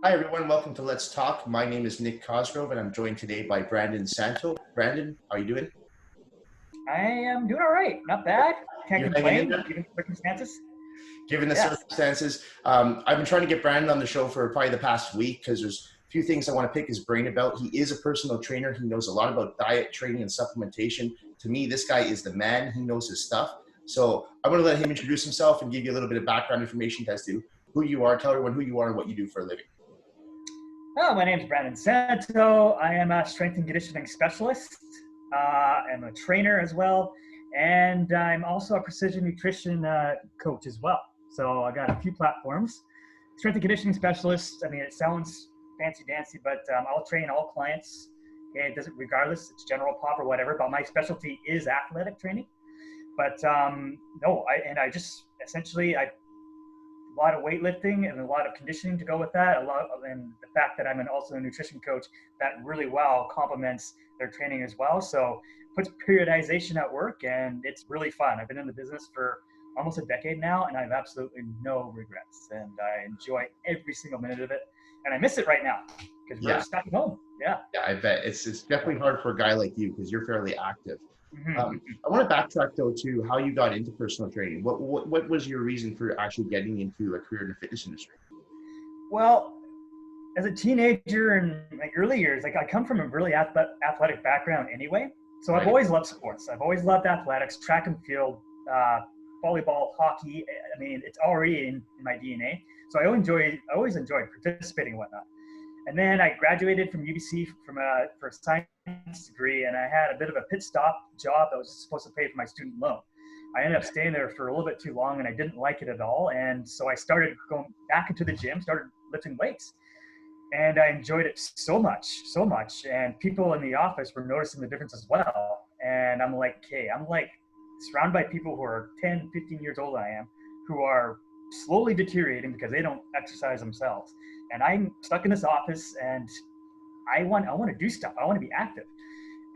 Hi, everyone. Welcome to Let's Talk. My name is Nick Cosgrove, and I'm joined today by Brandon Santo. Brandon, how are you doing? I am doing all right. Not bad. Can't You're hanging in complain, there, given the circumstances. given the Yes. circumstances. I've been trying to get Brandon on the show for probably the past week because there's a few things I want to pick his brain about. He is a personal trainer. He knows a lot about diet, training, and supplementation. To me, this guy is the man. He knows his stuff. So I'm going to let him introduce himself and give you a little bit of background information as to who you are. Tell everyone who you are and what you do for a living. Oh, my name is Brandon Santo. I am a strength and conditioning specialist. I'm a trainer as well, and I'm also a precision nutrition coach as well. So I got a few platforms. Strength and conditioning specialist. I mean, it sounds fancy dancy, but I'll train all clients. Okay, it doesn't, regardless, it's general pop or whatever. But my specialty is athletic training. But no, I just essentially a lot of weightlifting and a lot of conditioning to go with that. And the fact that I'm also a nutrition coach, that really well complements their training as well. So puts periodization at work, and it's really fun. I've been in the business for almost a decade now, and I have absolutely no regrets. And I enjoy every single minute of it. And I miss it right now because we're Yeah, stuck at home. Yeah. yeah, I bet it's definitely hard for a guy like you because you're fairly active. Mm-hmm. I want to backtrack though to how you got into personal training. What was your reason for actually getting into a career in the fitness industry? Well, as a teenager in my early years, like I come from a really athletic background anyway. So I've Right. always loved sports. I've always loved athletics, track and field, uh, volleyball, hockey. I mean, it's already in my DNA. So I always enjoyed participating and whatnot. And then I graduated from UBC for a science degree, and I had a bit of a pit stop job that was supposed to pay for my student loan. I ended up staying there for a little bit too long, and I didn't like it at all. And so I started going back into the gym, started lifting weights, and I enjoyed it so much, so much. And people in the office were noticing the difference as well. And I'm like, okay, I'm like surrounded by people who are 10, 15 years older than I am, who are slowly deteriorating because they don't exercise themselves. And I'm stuck in this office, and I want to do stuff. I want to be active.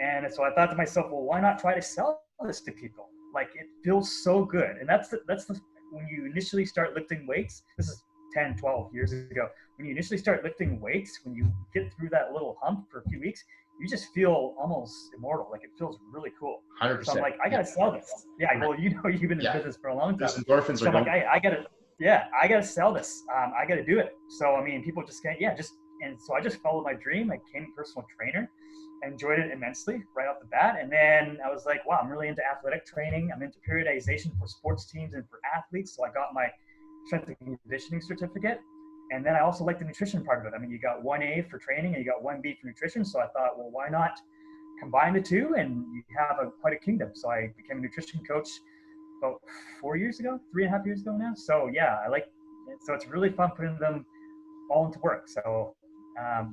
And so I thought to myself, well, why not try to sell this to people? Like, it feels so good. And that's the when you initially start lifting weights. This is 10, 12 years ago. When you initially start lifting weights, when you get through that little hump for a few weeks, you just feel almost immortal. Like, it feels really cool. So I'm 100%. like, I gotta sell this. Yeah, well, you've been in Yeah. business for a long time. Those endorphins So are I'm like, going. I gotta sell this. I gotta do it. So I mean, people just can't. Yeah, just and so I just followed my dream. I became a personal trainer. I enjoyed it immensely right off the bat. And then I was like, wow, I'm really into athletic training. I'm into periodization for sports teams and for athletes. So I got my strength and conditioning certificate. And then I also like the nutrition part of it. I mean, you got 1A for training and you got 1B for nutrition. So I thought, well, why not combine the two and you have quite a kingdom. So I became a nutrition coach about 4 years ago, 3.5 years ago now. So yeah, so it's really fun putting them all into work. So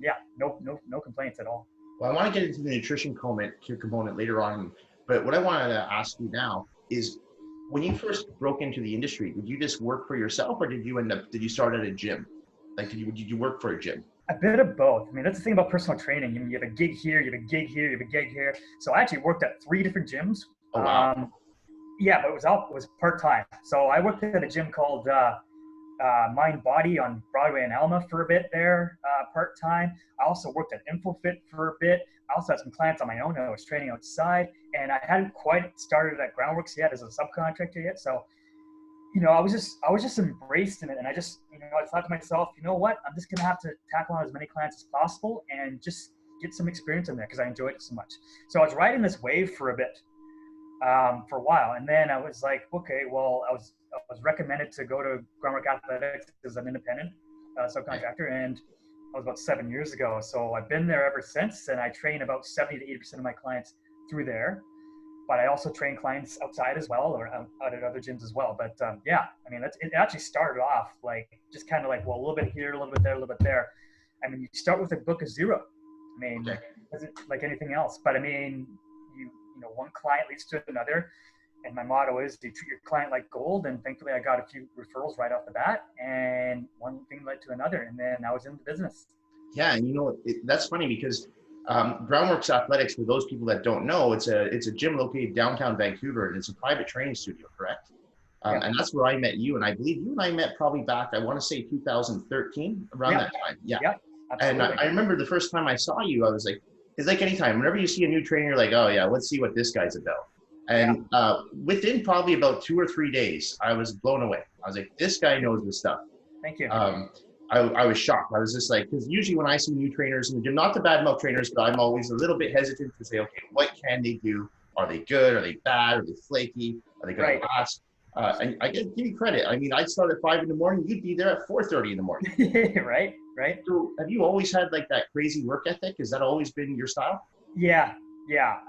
yeah, no complaints at all. Well, I want to get into the nutrition component later on, but what I wanted to ask you now is, when you first broke into the industry, did you just work for yourself, or did you start at a gym? Like, did you work for a gym? A bit of both. I mean, that's the thing about personal training. You have a gig here, you have a gig here, you have a gig here. So I actually worked at 3 different gyms. Oh, wow. Yeah, but it was part time. So I worked at a gym called Mind Body on Broadway and Alma for a bit there, part time. I also worked at InfoFit for a bit. I also had some clients on my own. I was training outside, and I hadn't quite started at Groundworks yet as a subcontractor yet. So, I was just embraced in it, and I just, I thought to myself, you know what, I'm just gonna have to tackle on as many clients as possible and just get some experience in there because I enjoyed it so much. So I was riding this wave for a bit, for a while, and then I was like, okay, well, I was recommended to go to Groundwork Athletics as an independent subcontractor, and that was about 7 years ago. So I've been there ever since, and I train about 70 to 80% of my clients through there. But I also train clients outside as well, or out at other gyms as well. But yeah, I mean, it actually started off like just kind of like, well, a little bit here, a little bit there, a little bit there. I mean, you start with a book of zero. I mean, Okay. like anything else. But I mean, one client leads to another. And my motto is to treat your client like gold. And thankfully, I got a few referrals right off the bat, and one thing led to another. And then I was in the business. Yeah, and that's funny because Groundworks Athletics, for those people that don't know, it's a gym located downtown Vancouver, and it's a private training studio, correct? Yeah. And that's where I met you. And I believe you and I met probably back, I want to say 2013, around Yeah. that time. Yeah. Yeah. And Absolutely. I remember the first time I saw you, I was like, it's like anytime, whenever you see a new trainer, you're like, oh yeah, let's see what this guy's about. Yeah. And within probably about 2 or 3 days, I was blown away. I was like, this guy knows his stuff. Thank you. I was shocked. I was just like, because usually when I see new trainers, and not the badmouth trainers, but I'm always a little bit hesitant to say, okay, what can they do? Are they good? Are they bad? Are they flaky? Are they going to last? And I give you credit. I mean, I'd start at 5 in the morning. You'd be there at 4:30 in the morning. Right. So have you always had like that crazy work ethic? Has that always been your style? Yeah.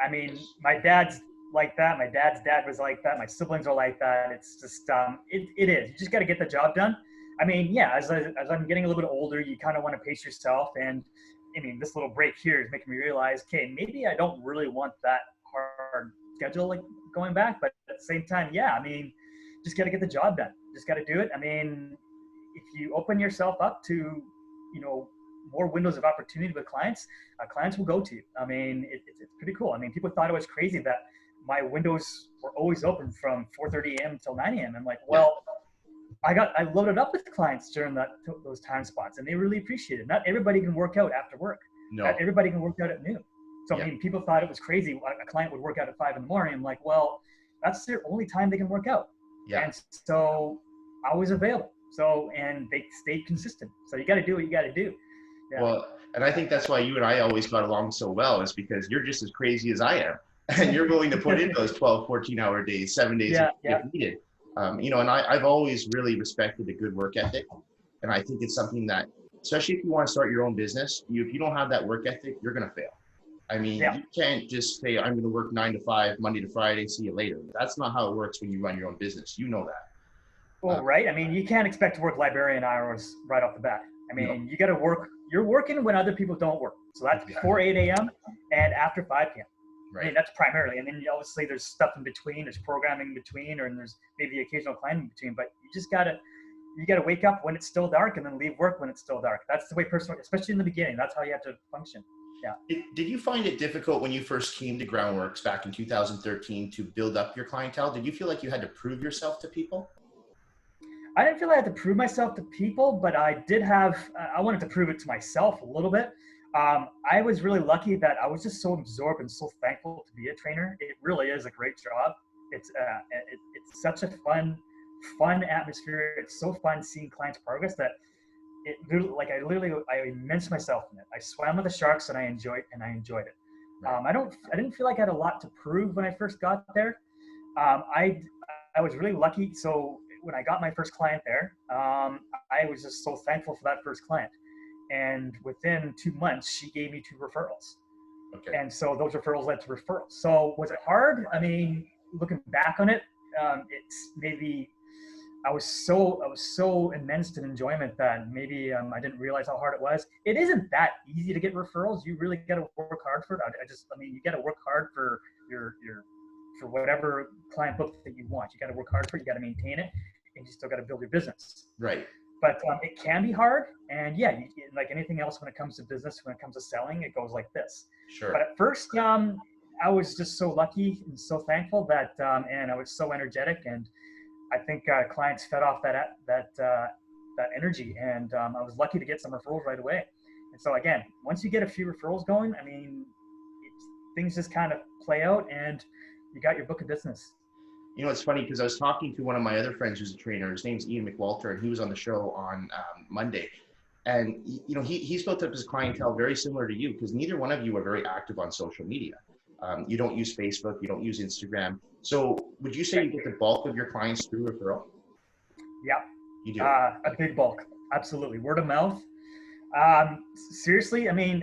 I mean, my dad's like that. My dad's dad was like that. My siblings are like that. It's just, it is. You just got to get the job done. I mean, yeah, as I'm getting a little bit older, you kind of want to pace yourself. And I mean, this little break here is making me realize, okay, maybe I don't really want that hard schedule like going back. But at the same time, yeah, I mean, just got to get the job done. Just got to do it. I mean, if you open yourself up to, more windows of opportunity with clients, clients will go to you. I mean, it's pretty cool. I mean, people thought it was crazy that my windows were always open from 4:30 a.m. until 9 a.m. I'm like, well, I loaded up with clients during those time spots, and they really appreciate it. Not everybody can work out after work. No. Not everybody can work out at noon. So I mean, people thought it was crazy. A client would work out at 5 in the morning. I'm like, well, that's their only time they can work out. Yeah. And so I was available. So, and they stayed consistent. So you got to do what you got to do. Yeah. Well, and I think that's why you and I always got along so well, is because you're just as crazy as I am. And you're willing to put in those 12, 14-hour days, 7 days if needed. And I've always really respected a good work ethic. And I think it's something that, especially if you want to start your own business, if you don't have that work ethic, you're going to fail. I mean, you can't just say, I'm going to work 9 to 5, Monday to Friday, see you later. That's not how it works when you run your own business. You know that. Well, right. I mean, you can't expect to work librarian hours right off the bat. I mean, you got to work. You're working when other people don't work. So that's before 8 a.m. and after 5 p.m. Right. I mean, that's primarily. And then obviously there's stuff in between. There's programming in between, or there's maybe the occasional client in between. But you got to wake up when it's still dark and then leave work when it's still dark. That's the way especially in the beginning, that's how you have to function. Yeah. Did you find it difficult when you first came to Groundworks back in 2013 to build up your clientele? Did you feel like you had to prove yourself to people? I didn't feel I had to prove myself to people, but I wanted to prove it to myself a little bit. I was really lucky that I was just so absorbed and so thankful to be a trainer. It really is a great job. It's such a fun atmosphere. It's so fun seeing clients' progress that I immersed myself in it. I swam with the sharks and I enjoyed it. Right. I didn't feel like I had a lot to prove when I first got there. I was really lucky. So when I got my first client there, I was just so thankful for that first client. And within 2 months, she gave me 2 referrals. Okay. And so those referrals led to referrals. So was it hard? I mean, looking back on it, it's maybe I was so immersed in enjoyment that maybe I didn't realize how hard it was. It isn't that easy to get referrals. You really got to work hard for it. You got to work hard for for whatever client book that you want. You got to work hard for it. You got to maintain it, and you still got to build your business. Right. But it can be hard, and like anything else when it comes to business, when it comes to selling, it goes like this. Sure. But at first, I was just so lucky and so thankful that, and I was so energetic, and I think clients fed off that energy, and I was lucky to get some referrals right away. And so again, once you get a few referrals going, I mean, things just kind of play out, and you got your book of business. You know, it's funny because I was talking to one of my other friends who's a trainer. His name's Ian McWalter, and he was on the show on Monday. And, he's built up his clientele very similar to you, because neither one of you are very active on social media. You don't use Facebook, you don't use Instagram. So would you say you get the bulk of your clients through referral? Yeah. You do? A big bulk. Absolutely. Word of mouth. Seriously, I mean,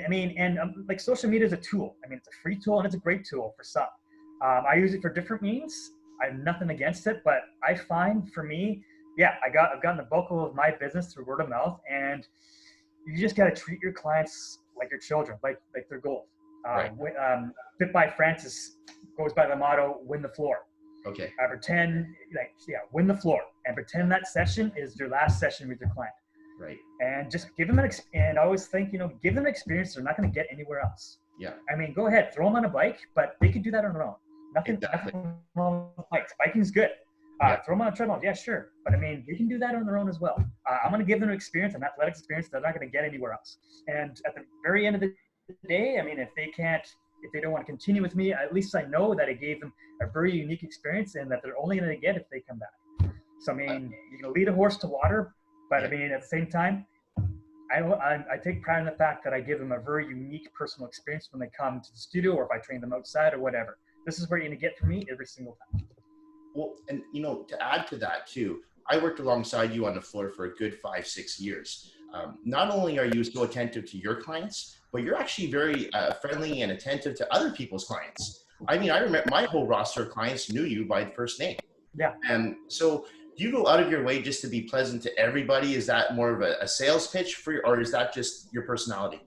like social media is a tool. I mean, it's a free tool and it's a great tool for some. I use it for different means. I have nothing against it, but I find for me, I've gotten the bulk of my business through word of mouth, and you just got to treat your clients like your children, like they're gold. Right. Fit by Francis goes by the motto, win the floor. Okay. I pretend win the floor, and pretend that session is your last session with your client. Right. And just give them and I always think, give them an experience they're not going to get anywhere else. Yeah. I mean, go ahead, throw them on a bike, but they could do that on their own. Nothing wrong with bikes. Biking's good. Yeah. Throw them on a treadmill, yeah, sure. But I mean, they can do that on their own as well. I'm going to give them an experience, an athletics experience they're not going to get anywhere else. And at the very end of the day, I mean, if they don't want to continue with me, at least I know that I gave them a very unique experience and that they're only going to get if they come back. So, I mean, you can lead a horse to water, but I mean, at the same time, I take pride in the fact that I give them a very unique personal experience when they come to the studio, or if I train them outside or whatever. This is where you're going to get from me every single time. Well, and to add to that too, I worked alongside you on the floor for a good 5-6 years. Not only are you so attentive to your clients, but you're actually very friendly and attentive to other people's clients. I mean, I remember my whole roster of clients knew you by first name. Yeah. And so do you go out of your way just to be pleasant to everybody? Is that more of a sales pitch for you, or is that just your personality?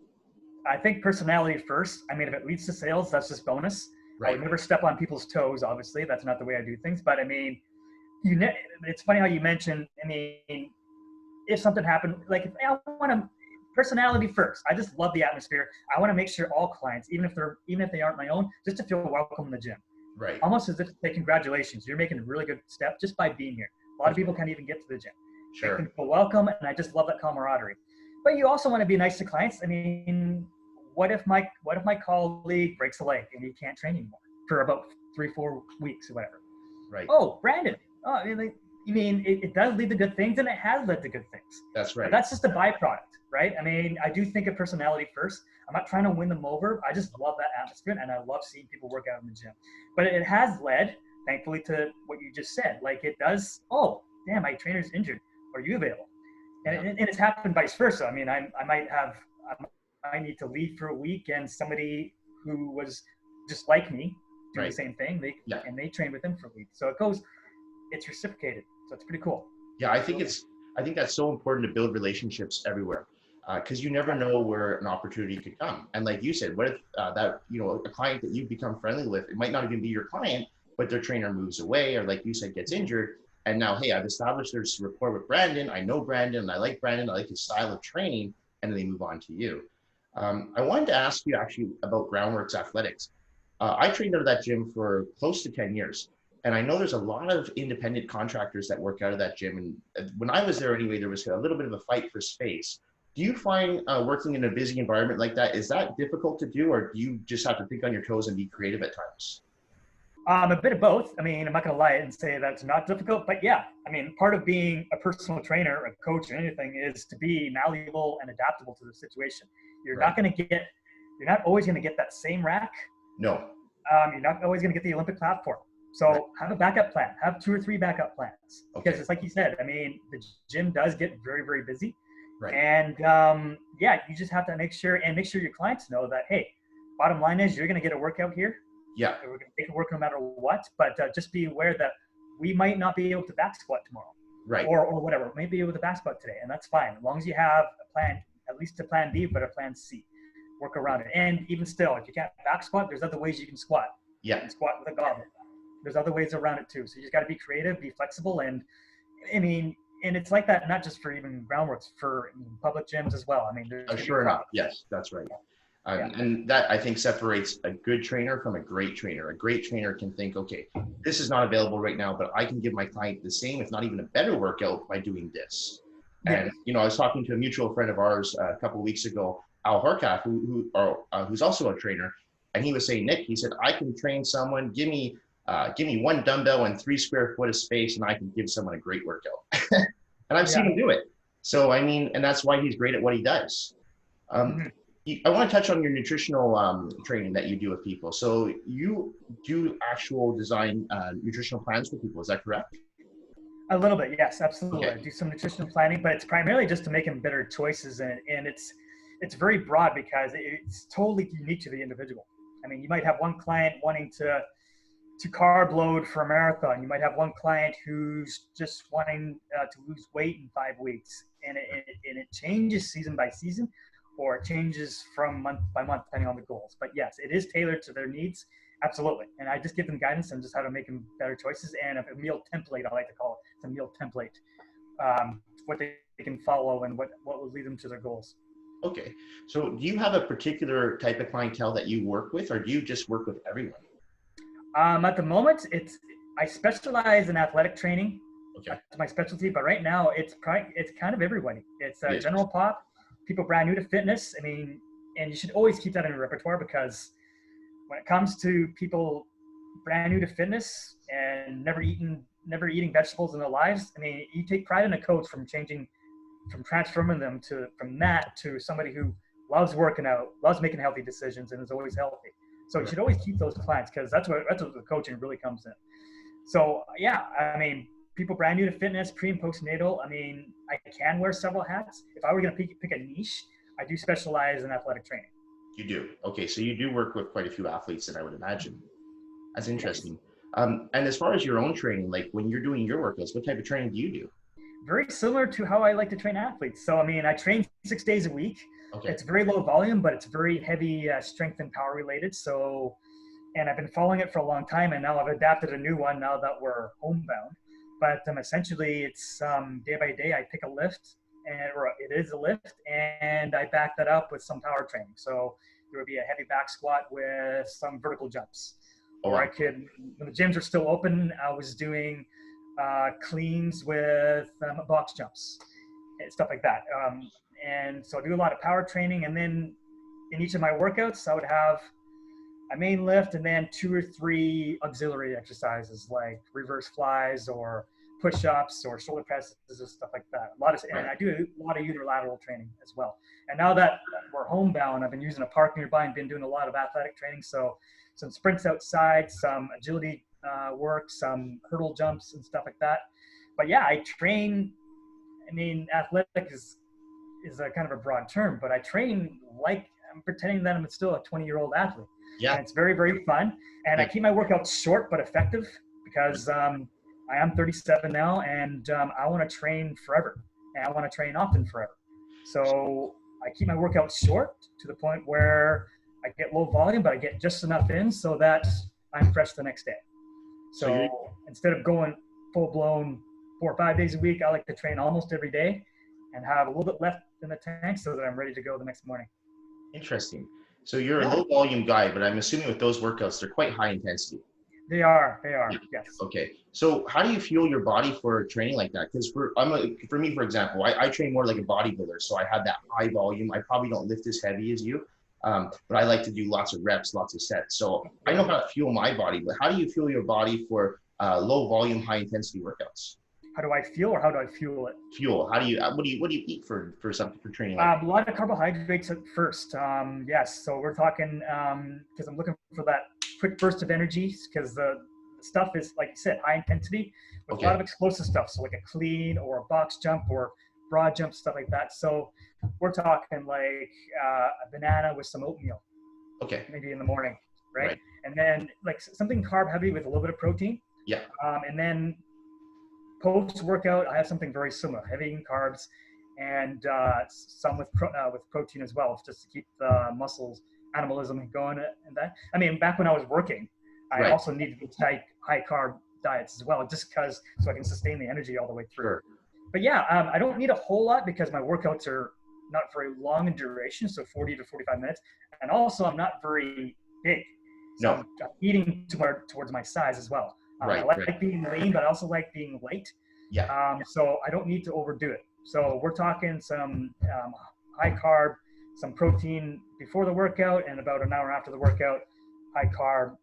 I think personality first. I mean, if it leads to sales, that's just bonus. Right. I would never step on people's toes, obviously. That's not the way I do things. But I mean, it's funny how you mentioned, I mean, if something happened, like if I want to, personality first. I just love the atmosphere. I want to make sure all clients, even if they aren't my own, just to feel welcome in the gym. Right. Almost as if to say, congratulations, you're making a really good step just by being here. A lot of people can't even get to the gym. Sure. They can feel welcome, and I just love that camaraderie. But you also want to be nice to clients. I mean, what if my colleague breaks a leg and he can't train anymore for about 3-4 weeks or whatever? Right. Oh, Brandon. Oh, I mean, it does lead to good things, and it has led to good things. That's right. But that's just a byproduct, right? I mean, I do think of personality first. I'm not trying to win them over. I just love that atmosphere, and I love seeing people work out in the gym. But it has led, thankfully, to what you just said. Like it does, oh, damn, my trainer's injured. Are you available? And it's happened vice versa. I mean, I might need to leave for a week, and somebody who was just like me do the same thing. And they train with him for a week. So it's reciprocated. So it's pretty cool. Yeah, I think that's so important to build relationships everywhere, because you never know where an opportunity could come. And like you said, what if a client that you've become friendly with, it might not even be your client, but their trainer moves away, or like you said, gets injured. And now, hey, I've established this rapport with Brandon. I know Brandon, and I like Brandon. I like his style of training, and then they move on to you. I wanted to ask you actually about Groundworks Athletics. I trained out of that gym for close to 10 years. And I know there's a lot of independent contractors that work out of that gym. And when I was there anyway, there was a little bit of a fight for space. Do you find working in a busy environment like that, is that difficult to do, or do you just have to think on your toes and be creative at times? A bit of both. I mean, I'm not going to lie and say that's not difficult, but yeah, I mean, part of being a personal trainer, a coach, or anything is to be malleable and adaptable to the situation. You're not always going to get that same rack. No. You're not always going to get the Olympic platform. So have a backup plan. Have 2 or 3 backup plans. Because it's like you said, I mean, the gym does get very, very busy. Right. And you just have to make sure your clients know that, hey, bottom line is you're going to get a workout here. Yeah. We're going to make it work no matter what. But just be aware that we might not be able to back squat tomorrow. Right. Or whatever. Maybe be able to back squat today. And that's fine. As long as you have a plan, at least a plan B, but a plan C. Work around it. And even still, if you can't back squat, there's other ways you can squat. Yeah. You can squat with a goblet. There's other ways around it too. So you just got to be creative, be flexible. And I mean, and it's like that, not just for even Groundworks, for public gyms as well. I mean, sure enough. Yes, that's right. And that, I think, separates a good trainer from a great trainer. A great trainer can think, okay, this is not available right now, but I can give my client the same, if not even a better workout by doing this. And, I was talking to a mutual friend of ours a couple of weeks ago, Al Harkath, who's also a trainer. And he was saying, Nick, he said, I can train someone, give me 1 dumbbell and 3 square foot of space, and I can give someone a great workout. And I've seen him do it. So, I mean, and that's why he's great at what he does. I want to touch on your nutritional training that you do with people. So you do actual design nutritional plans for people. Is that correct? A little bit, yes, absolutely. Okay. I do some nutritional planning, but it's primarily just to make them better choices. And it's very broad because it's totally unique to the individual. I mean, you might have one client wanting to carb load for a marathon. You might have one client who's just wanting to lose weight in 5 weeks. And it changes season by season, or it changes from month by month, depending on the goals. But yes, it is tailored to their needs. Absolutely. And I just give them guidance on just how to make them better choices, and a meal template, I like to call it. It's a meal template, what they can follow and what will lead them to their goals. Okay. So do you have a particular type of clientele that you work with, or do you just work with everyone? At the moment, I specialize in athletic training. Okay. That's my specialty, but right now it's kind of everybody. It's Yes. general pop, people brand new to fitness. I mean, and you should always keep that in your repertoire, because when it comes to people brand new to fitness and never eating vegetables in their lives, I mean, you take pride in a coach from transforming them from that to somebody who loves working out, loves making healthy decisions, and is always healthy. So you should always keep those clients, because that's what the coaching really comes in. So yeah, I mean, people brand new to fitness, pre and postnatal. I mean, I can wear several hats. If I were going to pick a niche, I do specialize in athletic training. You do. Okay, so you do work with quite a few athletes, then I would imagine. That's interesting. Yes. And as far as your own training, like when you're doing your workouts, what type of training do you do? Very similar to how I like to train athletes. So I mean, I train 6 days a week. Okay. It's very low volume, but it's very heavy strength and power related. So, and I've been following it for a long time, and now I've adapted a new one now that we're homebound. But essentially, it's day by day. I pick a lift, or it is a lift, and I back that up with some power training. So there would be a heavy back squat with some vertical jumps. Oh, Or I could, when the gyms are still open, I was doing cleans with box jumps and stuff like that. And so I do a lot of power training, and then in each of my workouts, I would have a main lift and then 2 or 3 auxiliary exercises like reverse flies or push-ups or shoulder presses and stuff like that. And I do a lot of unilateral training as well. And now that we're homebound, I've been using a park nearby and been doing a lot of athletic training. So some sprints outside, some agility work, some hurdle jumps and stuff like that. But yeah, I train. I mean, athletic is a kind of a broad term, but I train like I'm pretending that I'm still a 20-year-old athlete. yeah. And it's very, very fun. And I keep my workouts short but effective, because I am 37 now, and I want to train forever, and I want to train often forever. So I keep my workouts short to the point where I get low volume, but I get just enough in so that I'm fresh the next day. So instead of going full blown 4 or 5 days a week, I like to train almost every day and have a little bit left in the tank so that I'm ready to go the next morning. Interesting. So you're a low volume guy, but I'm assuming with those workouts, they're quite high intensity. They are, yes. Okay. So how do you fuel your body for training like that? Because for me, for example, I train more like a bodybuilder. So I have that high volume. I probably don't lift as heavy as you, but I like to do lots of reps, lots of sets. So I know how to fuel my body, but how do you fuel your body for low volume, high intensity workouts? How do I feel, or how do I fuel it? Fuel. How do you? What do you eat for something for training? Like a lot of carbohydrates at first. Yes. So we're talking because I'm looking for that quick burst of energy, because the stuff is, like you said, high intensity with a lot of explosive stuff. So like a clean or a box jump or broad jump, stuff like that. So we're talking like a banana with some oatmeal. Okay. Maybe in the morning, right? And then like something carb heavy with a little bit of protein. Yeah. And then post-workout, I have something very similar, heavy in carbs, and some with protein as well, just to keep the muscles, animalism going. And that, I mean, back when I was working, I also needed high carb diets as well, just because so I can sustain the energy all the way through. Sure. But yeah, I don't need a whole lot, because my workouts are not very long in duration, so 40 to 45 minutes, and also I'm not very big, so I'm eating towards my size as well. I like being lean, but I also like being light. Yeah. So I don't need to overdo it. So we're talking some high carb, some protein before the workout, and about an hour after the workout, high carb,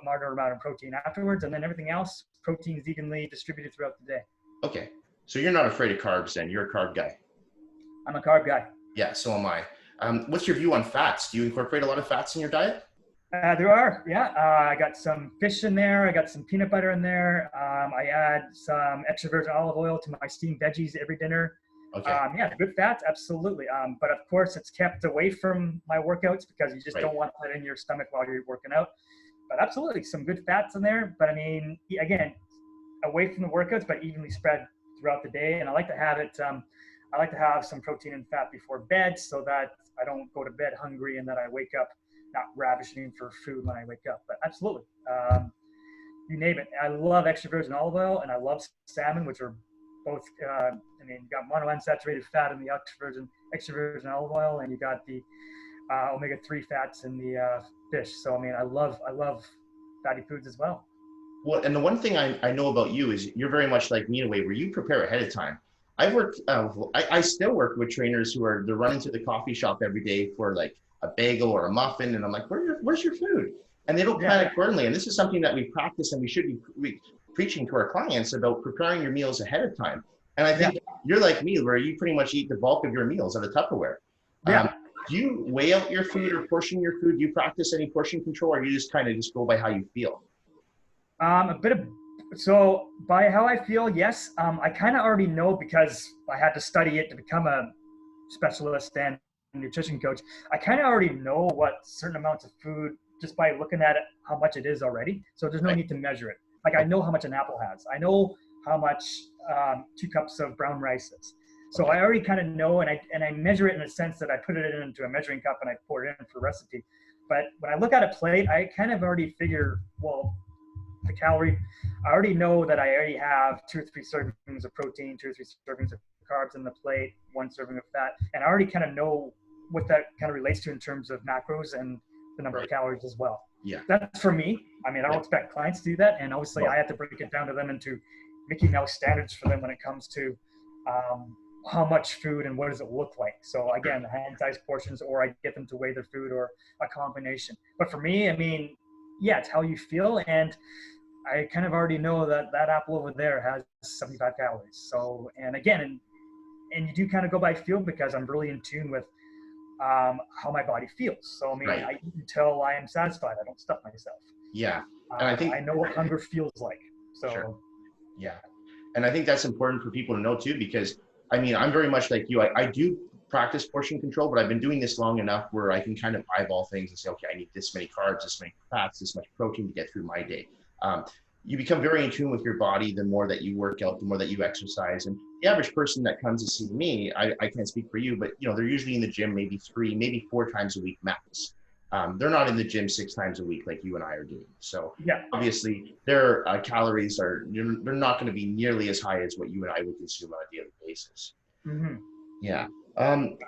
moderate amount of protein afterwards, and then everything else, protein is evenly distributed throughout the day. Okay. So you're not afraid of carbs then? You're a carb guy. I'm a carb guy. Yeah, so am I. What's your view on fats? Do you incorporate a lot of fats in your diet? There are, yeah. I got some fish in there. I got some peanut butter in there. I add some extra virgin olive oil to my steamed veggies every dinner. Okay. Yeah, good fats, absolutely. But of course, it's kept away from my workouts, because you just don't want that in your stomach while you're working out. But absolutely, some good fats in there. But I mean, again, away from the workouts, but evenly spread throughout the day. And I like to have it. I like to have some protein and fat before bed, so that I don't go to bed hungry and that I wake up not ravishing for food when I wake up. But absolutely, you name it. I love extra virgin olive oil, and I love salmon, which are both, I mean, you got monounsaturated fat in the extra virgin olive oil, and you got the omega-3 fats in the fish. So, I mean, I love fatty foods as well. Well, and the one thing I know about you is you're very much like me in a way where you prepare ahead of time. I've worked, I still work with trainers who are, they're running to the coffee shop every day for like a bagel or a muffin. And I'm like, where's your food? And they don't plan Yeah, accordingly. And this is something that we practice and we should be preaching to our clients about preparing your meals ahead of time. And I yeah, think you're like me, where you pretty much eat the bulk of your meals out of Tupperware. Um, yeah. do you weigh out your food or portion your food? Do you practice any portion control, or you just kind of just go by how you feel? A bit of so by how I feel, yes. I kind of already know because I had to study it to become a specialist and nutrition coach. I kind of already know what certain amounts of food just by looking at it, how much it is already. So there's no Right. need to measure it. Like I Okay. know how much an apple has. I know how much 2 cups of brown rice is. So Okay. I already kind of know, and I measure it in a sense that I put it into a measuring cup and I pour it in for recipe. But when I look at a plate, I kind of already figure, well, the calorie. I already know that I already have 2 or 3 servings of protein, 2 or 3 servings of carbs in the plate, 1 serving of fat, and I already kind of know what that kind of relates to in terms of macros and the number of Right. calories as well. Yeah. That's for me. I mean, I don't Yeah. expect clients to do that, and obviously I No. have to break it down to them into Mickey Mouse standards for them when it comes to um, how much food and what does it look like. So again, hand-sized portions, or I get them to weigh their food, or a combination. But for me, I mean, yeah, it's how you feel, and I kind of already know that that apple over there has 75 calories. So, and again, and you do kind of go by feel because I'm really in tune with how my body feels. So, I mean, Right. I eat until I am satisfied. I don't stuff myself. Yeah. And I I think, know what hunger feels like. sure. So, Yeah. And I think that's important for people to know too, because I mean, I'm very much like you. I do practice portion control, but I've been doing this long enough where I can kind of eyeball things and say, okay, I need this many carbs, this many fats, this much protein to get through my day. Um, you become very in tune with your body the more that you work out, the more that you exercise. And the average person that comes to see me, I can't speak for you, but you know, they're usually in the gym maybe 3, maybe 4 times a week max. They're not in the gym 6 times a week like you and I are doing. So yeah. obviously their calories are, they're not going to be nearly as high as what you and I would consume on a daily basis. Mm-hmm. Yeah.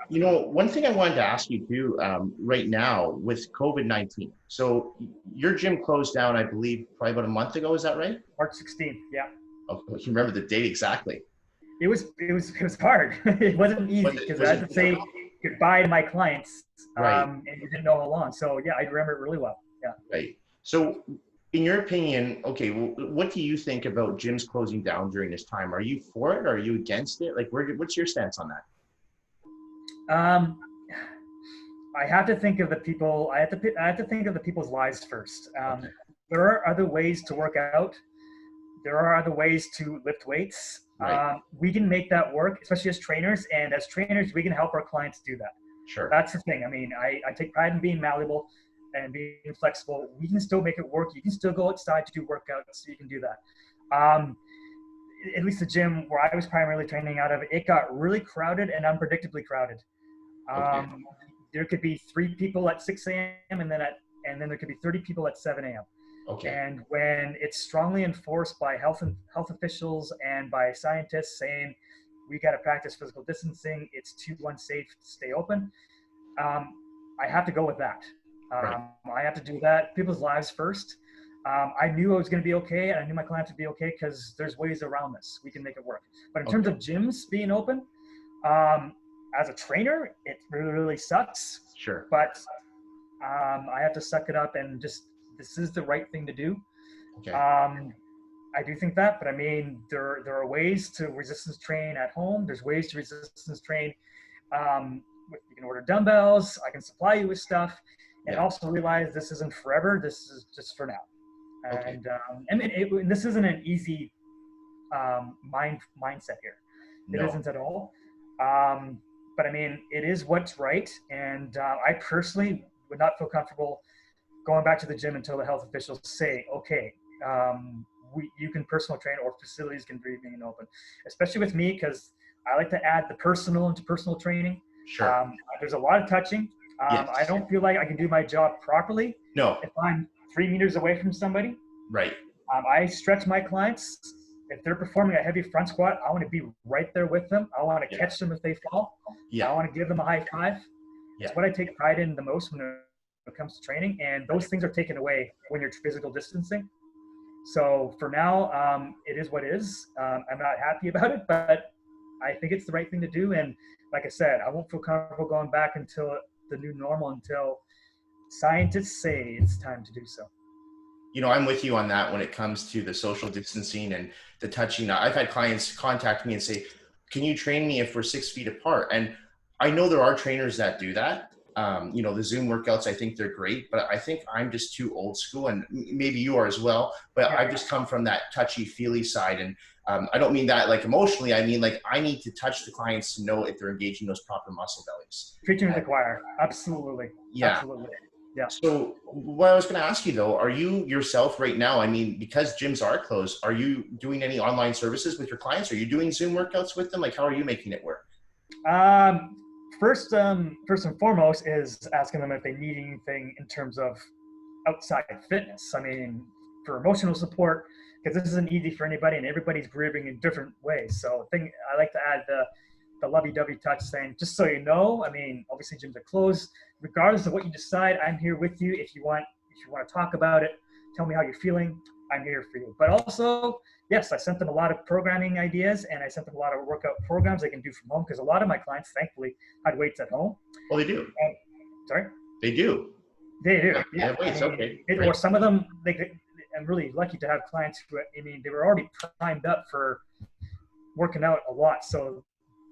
You know, one thing I wanted to ask you too, right now with COVID-19. So your gym closed down, I believe, probably about a month ago. Is that right? March 16th. Yeah. Oh, you remember the date exactly? It was hard. It wasn't easy because I Was had it to say goodbye to my clients, right? and you didn't know how long. So yeah, I remember it really well. Yeah. Right. So, in your opinion, okay, well, what do you think about gyms closing down during this time? Are you for it? Or are you against it? Like, what's your stance on that? Um, I have to think of the people. I have to think of the people's lives first. Okay. There are other ways to work out. There are other ways to lift weights. Right. We can make that work, especially as trainers. And as trainers, we can help our clients do that. Sure. That's the thing. I mean, I take pride in being malleable and being flexible. We can still make it work. You can still go outside to do workouts. So you can do that. At least the gym where I was primarily training out of, it got really crowded and unpredictably crowded. Okay. Um, there could be 3 people at 6 a.m. and then there could be 30 people at 7 a.m. Okay. And when it's strongly enforced by health officials and by scientists saying we got to practice physical distancing, it's too unsafe to stay open. I have to go with that. Right. I have to do that. People's lives first. I knew I was going to be okay, and I knew my clients would be okay because there's ways around this. We can make it work. But in terms Okay. of gyms being open, as a trainer, it really, really sucks. Sure. But I have to suck it up and just, this is the right thing to do. Okay. I do think that, but I mean, there are ways to resistance train at home. There's ways to resistance train. You can order dumbbells. I can supply you with stuff, and Yeah. also realize this isn't forever. This is just for now. Okay. And I mean, this isn't an easy mindset here. It No. isn't at all. But I mean, it is what's right. And I personally would not feel comfortable going back to the gym until the health officials say, okay, you can personal train or facilities can remain open, especially with me because I like to add the personal into personal training. Sure. There's a lot of touching. I Yes. don't feel like I can do my job properly No. if I'm 3 meters away from somebody. Right. I stretch my clients. If they're performing a heavy front squat, I want to be right there with them. I want to catch them if they fall. I Yeah. want to give them a high five. Yeah. It's what I take pride in the most when it comes to training. And those things are taken away when you're physical distancing. So for now, it is what it is. I'm not happy about it, but I think it's the right thing to do. And like I said, I won't feel comfortable going back until the new normal, until scientists say it's time to do so. I'm with you on that when it comes to the social distancing and the touching. I've had clients contact me and say, can you train me if we're 6 feet apart? And I know there are trainers that do that. The Zoom workouts, I think they're great, but I think I'm just too old school, and maybe you are as well, but Yeah. I've just come from that touchy feely side. And I don't mean that like emotionally. I mean, like, I need to touch the clients to know if they're engaging those proper muscle bellies. Preaching to the choir. Absolutely. Yeah. Absolutely. Yeah. So what I was going to ask you though, are you yourself right now, I mean, because gyms are closed, are you doing any online services with your clients? Are you doing Zoom workouts with them? Like, how are you making it work? First and foremost is asking them if they need anything in terms of outside fitness. I mean, for emotional support, because this isn't easy for anybody and everybody's grieving in different ways. So I like to add the lovey-dovey touch, saying, just so you know, I mean, obviously gyms are closed. Regardless of what you decide, I'm here with you. If you want to talk about it, tell me how you're feeling. I'm here for you. But also, yes, I sent them a lot of programming ideas, and I sent them a lot of workout programs they can do from home, because a lot of my clients, thankfully, had weights at home. Oh, they do. Sorry? They do. They do. Yeah. They have weights. Okay. Or some of them, I'm really lucky to have clients who, I mean, they were already primed up for working out a lot. So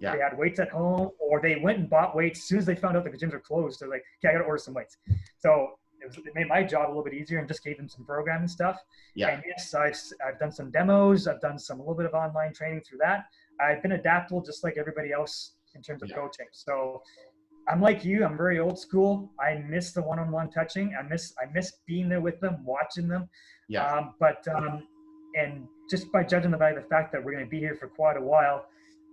yeah. They had weights at home, or they went and bought weights. As soon as they found out that the gyms are closed, they're like, okay, I got to order some weights. So it made my job a little bit easier, and just gave them some programming stuff. Yeah. And yes, I've done some demos. I've done a little bit of online training through that. I've been adaptable just like everybody else in terms of coaching. So I'm like you. I'm very old school. I miss the one-on-one touching. I miss being there with them, watching them. Yeah. And just by judging by the fact that we're going to be here for quite a while,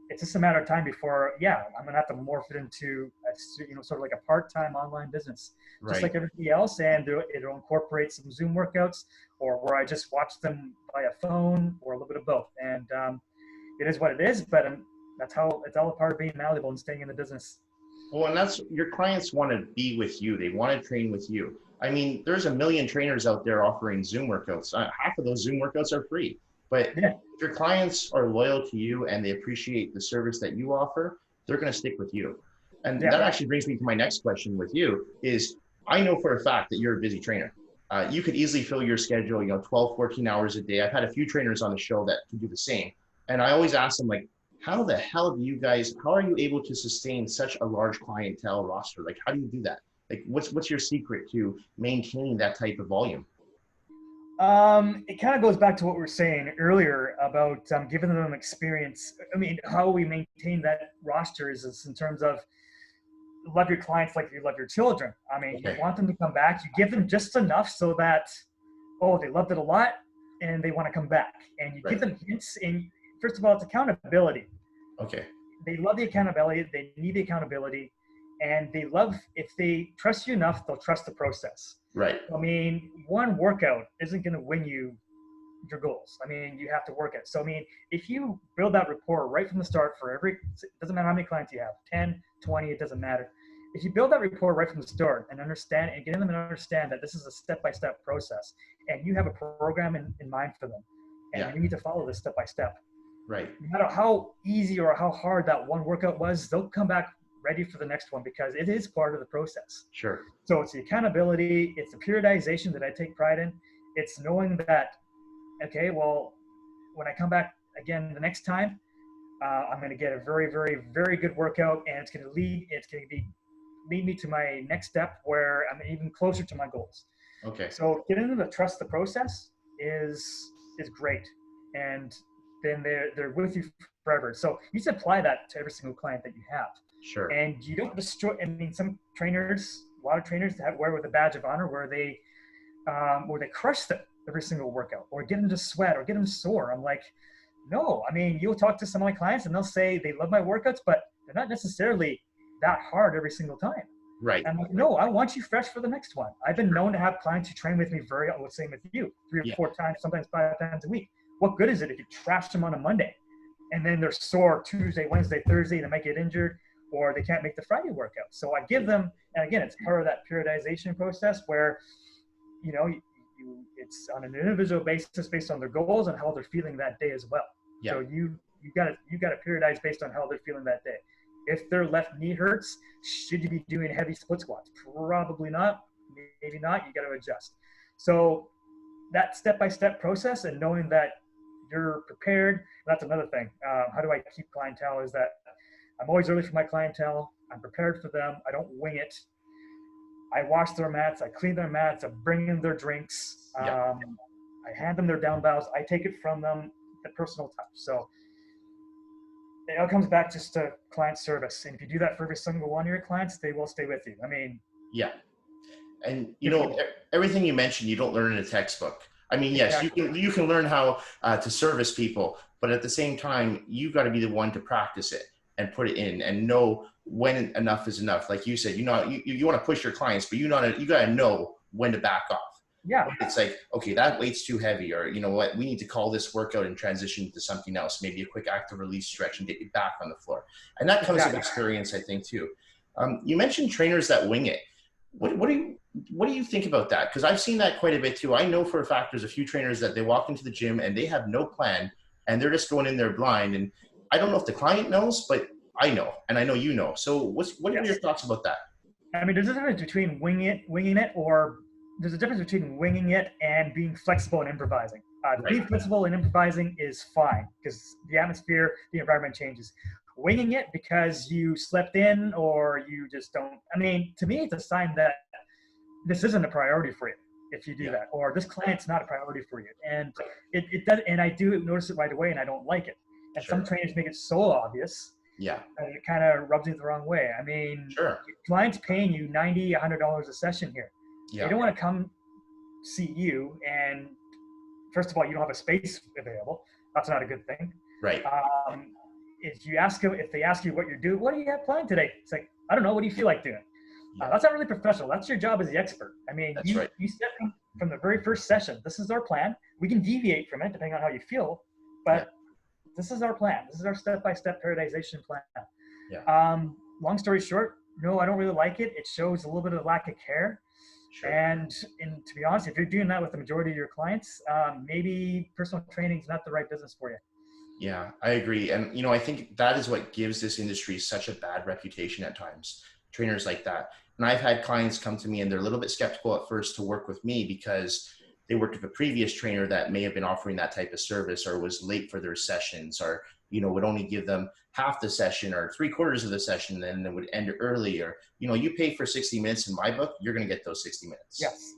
it's just a matter of time before, I'm going to have to morph it into, sort of like a part-time online business, just like everybody else. And it'll incorporate some Zoom workouts, or where I just watch them via phone, or a little bit of both. And it is what it is, but that's how it's all a part of being malleable and staying in the business. Well, and that's, your clients want to be with you. They want to train with you. I mean, there's a million trainers out there offering Zoom workouts. Half of those Zoom workouts are free. But if your clients are loyal to you and they appreciate the service that you offer, they're going to stick with you. And that actually brings me to my next question with you is, I know for a fact that you're a busy trainer. You could easily fill your schedule, 12, 14 hours a day. I've had a few trainers on the show that can do the same. And I always ask them, like, how the hell how are you able to sustain such a large clientele roster? Like, how do you do that? Like, what's your secret to maintaining that type of volume? It kind of goes back to what we were saying earlier about giving them experience. I mean, how we maintain that roster is in terms of love your clients like you love your children. I mean, you want them to come back. You give them just enough so that, they loved it a lot and they want to come back. And you give them hints. And first of all, it's accountability. Okay. They love the accountability. They need the accountability. And they love, if they trust you enough, they'll trust the process. Right. I mean, one workout isn't going to win you your goals. I mean, you have to work it. So, I mean, if you build that rapport right from the start it doesn't matter how many clients you have, 10, 20, it doesn't matter. If you build that rapport right from the start and getting them to understand that this is a step-by-step process, and you have a program in mind for them, and you need to follow this step-by-step. Right. No matter how easy or how hard that one workout was, they'll come back ready for the next one, because it is part of the process. Sure. So it's the accountability, it's the periodization that I take pride in. It's knowing that, okay, well, when I come back again the next time, I'm going to get a very, very, very good workout, and it's going to lead me to my next step where I'm even closer to my goals. Okay. So getting them to trust the process is great, and then they're with you forever. So you just apply that to every single client that you have. Sure. And you don't destroy. I mean, a lot of trainers wear with a badge of honor where they crush them every single workout, or get them to sweat, or get them sore. I'm like, no. I mean, you'll talk to some of my clients and they'll say they love my workouts, but they're not necessarily that hard every single time. Right. I'm like, no, I want you fresh for the next one. I've been known to have clients who train with me same with you, 3 or 4 times, sometimes 5 times a week. What good is it if you trash them on a Monday and then they're sore Tuesday, Wednesday, Thursday, they might get injured, or they can't make the Friday workout? So I give them, and again, it's part of that periodization process where, it's on an individual basis based on their goals and how they're feeling that day as well. Yeah. So you got to periodize based on how they're feeling that day. If their left knee hurts, should you be doing heavy split squats? Probably not. Maybe not. You got to adjust. So that step-by-step process and knowing that you're prepared, that's another thing. How do I keep clientele is that I'm always early for my clientele. I'm prepared for them. I don't wing it. I wash their mats. I clean their mats. I bring in their drinks. Yeah. I hand them their dumbbells. I take it from them, the personal touch. So it all comes back just to client service. And if you do that for every single one of your clients, they will stay with you. I mean, yeah. And you know, everything you mentioned, you don't learn in a textbook. I mean, yes, exactly. you can learn how to service people, but at the same time, you've got to be the one to practice it and put it in and know when enough is enough. Like you said, you know, you want to push your clients, but you got to know when to back off. Yeah. It's like, okay, that weight's too heavy, or you know what, we need to call this workout and transition to something else, maybe a quick active release stretch and get you back on the floor. And that comes with experience, I think, too. You mentioned trainers that wing it. What do you think about that? Because I've seen that quite a bit too. I know for a fact there's a few trainers that they walk into the gym and they have no plan and they're just going in there blind. And I don't know if the client knows, but I know, and I know you know. So what are your thoughts about that? I mean, there's a difference between winging it, or there's a difference between winging it and being flexible and improvising. Being flexible and improvising is fine because the atmosphere, the environment changes. Winging it because you slept in or you just don't. I mean, to me, it's a sign that this isn't a priority for you if you do that, or this client's not a priority for you. And it does, and I do notice it right away, and I don't like it. And some trainers make it so obvious. Yeah. And it kind of rubs you the wrong way. I mean, clients paying you $90, $100 a session here. Yeah. They don't want to come see you, and first of all, you don't have a space available. That's not a good thing. Right. If you ask them, if they ask you what you're doing, what do you have planned today? It's like, I don't know. What do you feel like doing? That's not really professional. That's your job as the expert. I mean, you said from the very first session, this is our plan. We can deviate from it depending on how you feel, but this is our plan. This is our step-by-step periodization plan. Yeah. Long story short, no, I don't really like it. It shows a little bit of lack of care. Sure. And to be honest, if you're doing that with the majority of your clients, maybe personal training is not the right business for you. Yeah, I agree. And, you know, I think that is what gives this industry such a bad reputation at times, trainers like that. And I've had clients come to me and they're a little bit skeptical at first to work with me because they worked with a previous trainer that may have been offering that type of service or was late for their sessions, or, you know, would only give them half the session or 3/4 of the session, and then it would end early. Or, you know, you pay for 60 minutes in my book, you're going to get those 60 minutes. Yes.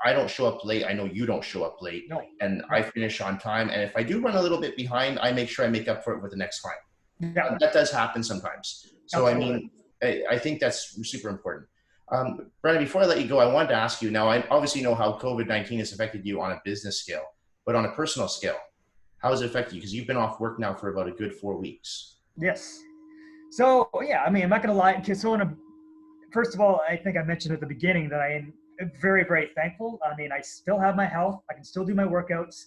I don't show up late. I know you don't show up late. No. And I finish on time. And if I do run a little bit behind, I make sure I make up for it with the next client. Yeah. That does happen sometimes. So, absolutely. I mean, I think that's super important. Brandon, before I let you go, I wanted to ask you, now I obviously know how COVID-19 has affected you on a business scale, but on a personal scale, how has it affected you? Because you've been off work now for about a good 4 weeks. Yes. So, yeah, I mean, I'm not going to lie. So, first of all, I think I mentioned at the beginning that I am very, very thankful. I mean, I still have my health. I can still do my workouts.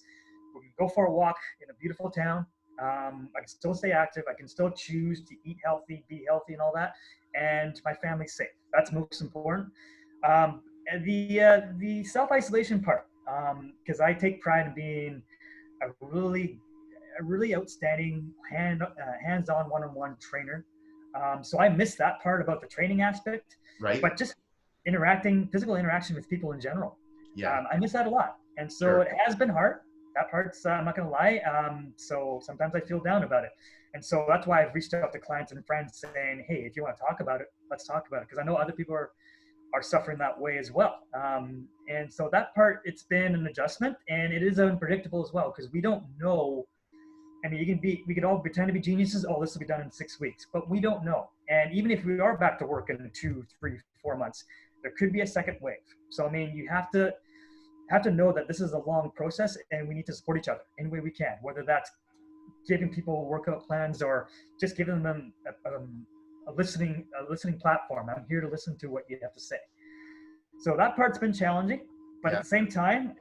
We can go for a walk in a beautiful town. I can still stay active. I can still choose to eat healthy, be healthy, and all that. And my family's safe. That's most important. And the self-isolation part, because I take pride in being a really outstanding hands-on one-on-one trainer. So I miss that part about the training aspect. Right. But just physical interaction with people in general. Yeah. I miss that a lot. And so it has been hard. That part's, I'm not going to lie. So sometimes I feel down about it. And so that's why I've reached out to clients and friends saying, hey, if you want to talk about it, let's talk about it. Because I know other people are suffering that way as well. And so that part, it's been an adjustment, and it is unpredictable as well, because we don't know. I mean, we could all pretend to be geniuses. Oh, this will be done in 6 weeks, but we don't know. And even if we are back to work in 2, 3, 4 months, there could be a second wave. So, I mean, you have to know that this is a long process, and we need to support each other any way we can, whether that's giving people workout plans or just giving them a listening platform. I'm here to listen to what you have to say. So that part's been challenging, but at the same time,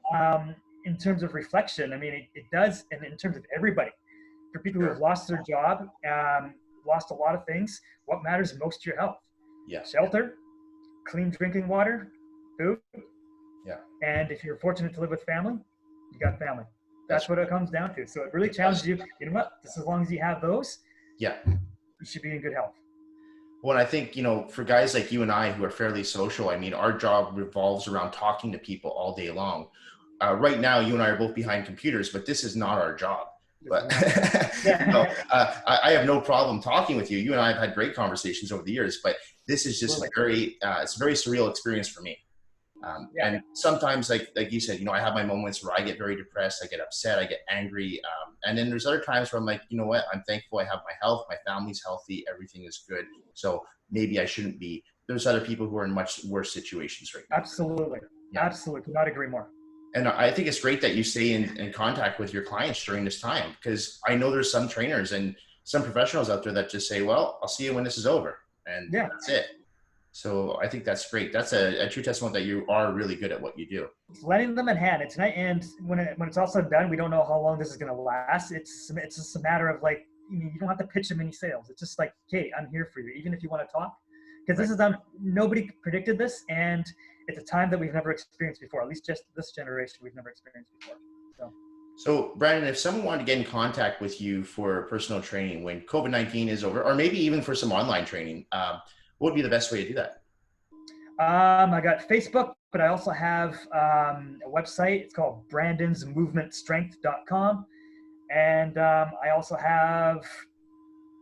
in terms of reflection, I mean, it does, and in terms of everybody, for people who have lost their job, lost a lot of things, what matters most to your health? Yeah. Shelter, clean drinking water, food, Yeah. And if you're fortunate to live with family, you got family. That's what it comes down to. So it really challenges you. You know what? Just as long as you have those, Yeah. you should be in good health. Well, I think, for guys like you and I who are fairly social, I mean, our job revolves around talking to people all day long. Right now, you and I are both behind computers, but this is not our job. But I have no problem talking with you. You and I have had great conversations over the years, but this is just it's a very surreal experience for me. And sometimes, like you said, I have my moments where I get very depressed, I get upset, I get angry. And then there's other times where I'm like, you know what? I'm thankful I have my health, my family's healthy, everything is good. So maybe I shouldn't be. There's other people who are in much worse situations right now. Absolutely. Yeah. Absolutely. Could not agree more. And I think it's great that you stay in contact with your clients during this time, because I know there's some trainers and some professionals out there that just say, well, I'll see you when this is over. And that's it. So I think that's great. That's a true testament that you are really good at what you do. It's letting them in hand. It's not, and when it's all said and done, we don't know how long this is going to last. It's just a matter of like, you don't have to pitch them any sales. It's just like, hey, I'm here for you, even if you want to talk. Because this is nobody predicted this, and it's a time that we've never experienced before. At least just this generation, we've never experienced before. So Brandon, if someone wanted to get in contact with you for personal training when COVID-19 is over, or maybe even for some online training, what would be the best way to do that? I got Facebook, but I also have a website. It's called brandonsmovementstrength.com. And I also have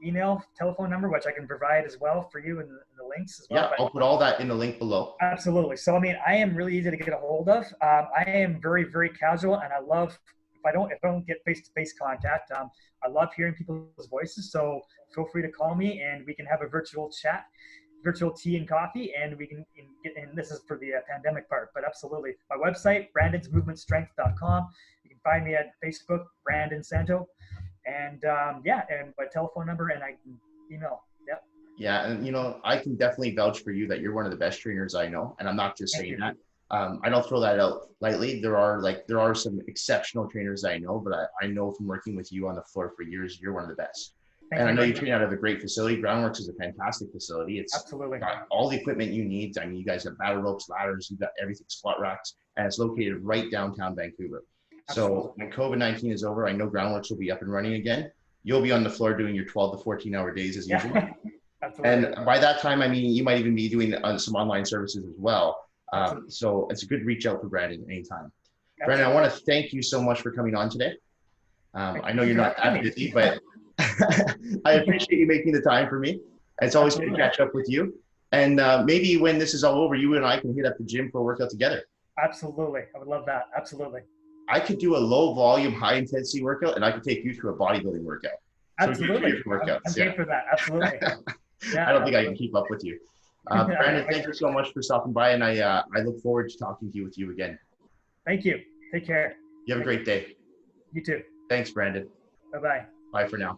email, telephone number, which I can provide as well for you in the links as well. Yeah, I'll put all that in the link below. Absolutely. So, I mean, I am really easy to get a hold of. I am very, very casual, and I love, if I don't get face-to-face contact, I love hearing people's voices. So feel free to call me, and we can have a virtual chat, virtual tea and coffee, and we can get, and this is for the pandemic part, but absolutely. My website, brandonsmovementstrength.com. You can find me at Facebook, Brandon Santo. And and my telephone number, and I can email. Yep. Yeah, and I can definitely vouch for you that you're one of the best trainers I know, and I'm not just saying that. I don't throw that out lightly. There are some exceptional trainers I know, but I know from working with you on the floor for years, you're one of the best. And I know you train out of a great facility. Groundworks is a fantastic facility. It's absolutely got all the equipment you need. I mean, you guys have battle ropes, ladders, you've got everything, squat racks, and it's located right downtown Vancouver. So when COVID-19 is over, I know Groundworks will be up and running again. You'll be on the floor doing your 12 to 14-hour days as usual. And by that time, I mean, you might even be doing some online services as well. So it's a good reach out for Brandon anytime. Brandon, I want to thank you so much for coming on today. I know you're not that busy, but I appreciate you making the time for me. It's always good to catch up with you. And maybe when this is all over, you and I can hit up the gym for a workout together. Absolutely. I would love that. Absolutely. I could do a low volume, high intensity workout, and I could take you through a bodybuilding workout. Absolutely. I'm game for that. Absolutely. I don't think I can keep up with you. Brandon, thank you so much for stopping by, and I look forward to talking to you again. Thank you. Take care. You have a great day. You too. Thanks, Brandon. Bye-bye. Bye for now.